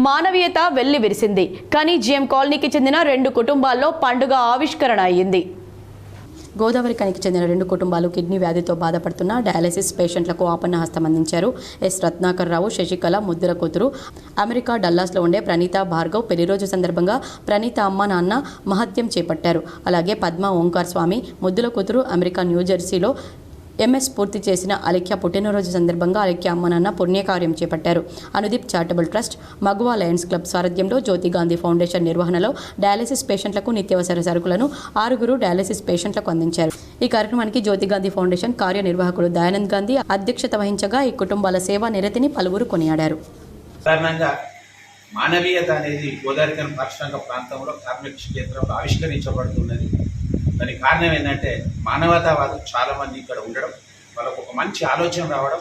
మానవీయత వెల్లివిరిసింది. కానీ జిఎం కాలనీకి చెందిన 2 కుటుంబాల్లో పండుగ ఆవిష్కరణ అయ్యింది. గోదావరి కనికి చెందిన 2 కుటుంబాలు కిడ్నీ వ్యాధితో బాధపడుతున్న డయాలసిస్ పేషెంట్లకు ఆపన్న హస్తం అందించారు. ఎస్ రత్నాకర్ రావు, శశికళ ముద్దుల కూతురు అమెరికా డల్లాస్లో ఉండే ప్రణీత భార్గవ్ పెళ్లి రోజు సందర్భంగా ప్రణీత అమ్మ నాన్న మహత్యం చేపట్టారు. అలాగే పద్మ ఓంకార్ స్వామి ముద్దుల కూతురు అమెరికా న్యూజెర్సీలో ఎంఎస్ పూర్తి చేసిన అలిఖ్య పుట్టినరోజు సందర్భంగా అలిఖ్య అమ్మ నాన్న పుణ్యకార్యం చేపట్టారు. అనుదీప్ చారిటబుల్ ట్రస్ట్, మగువా లయన్స్ క్లబ్ సారథ్యంలో జ్యోతి గాంధీ ఫౌండేషన్ నిర్వహణలో డయాలసిస్ పేషెంట్లకు నిత్యావసర సరుకులను 6 డయాలసిస్ పేషెంట్లకు అందించారు. ఈ కార్యక్రమానికి జ్యోతి గాంధీ ఫౌండేషన్ కార్యనిర్వాహకుడు దయానంద్ గాంధీ అధ్యక్షత వహించగా ఈ కుటుంబాల సేవా నిరతిని పలువురు కొనియాడారు. మానవీయత అనేది గోదావరి పారిశ్రామిక ప్రాంతంలో కార్మిక క్షేత్రంలో ఆవిష్కరించబడుతున్నది. దానికి కారణం ఏంటంటే మానవతావాదం చాలా మంది ఇక్కడ ఉండడం, వాళ్ళకు ఒక మంచి ఆలోచన రావడం,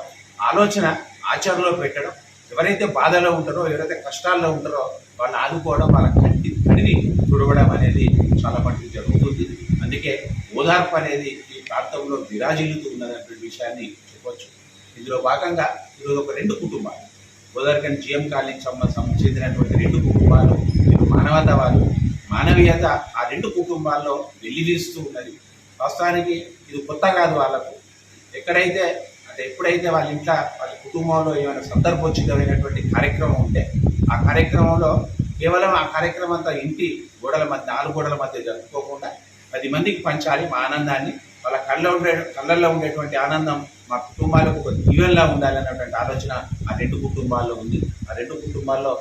ఆలోచన ఆచరణలో పెట్టడం, ఎవరైతే బాధలో ఉంటారో ఎవరైతే కష్టాల్లో ఉంటారో వాళ్ళని ఆదుకోవడం, వాళ్ళ కడిని తుడవడం అనేది చాలా మటుకు జరుగుతుంది. అందుకే ఓదార్పు అనేది ఈ ప్రాంతంలో విరాజిల్లుతూ ఉన్నటువంటి విషయాన్ని చెప్పవచ్చు. ఇందులో భాగంగా ఈరోజు ఒక 2 కుటుంబాలు గోదావరి జిఎం కాలనీకి చెందినటువంటి 2 కుటుంబాలు మానవతావాదు మానవీయత ఆ 2 కుటుంబాల్లో వెల్లివిరుస్తూ ఉన్నది. వాస్తవానికి ఇది కొత్త కాదు వాళ్ళకు. ఎప్పుడైతే వాళ్ళ ఇంట్లో వాళ్ళ కుటుంబంలో ఏమైనా సందర్భోచితమైనటువంటి కార్యక్రమం ఉంటే ఆ కార్యక్రమంలో కేవలం ఆ కార్యక్రమం అంతా ఇంటి గోడల మధ్య 4 గోడల మధ్య జరుపుకోకుండా 10 మందికి పంచాలి మా ఆనందాన్ని. వాళ్ళ కళ్ళల్లో ఉండేటువంటి ఆనందం మా కుటుంబాలకు ఒక దీవెనలా ఉండాలన్నటువంటి ఆలోచన ఆ 2 కుటుంబాల్లో ఉంది. ఆ 2 కుటుంబాల్లో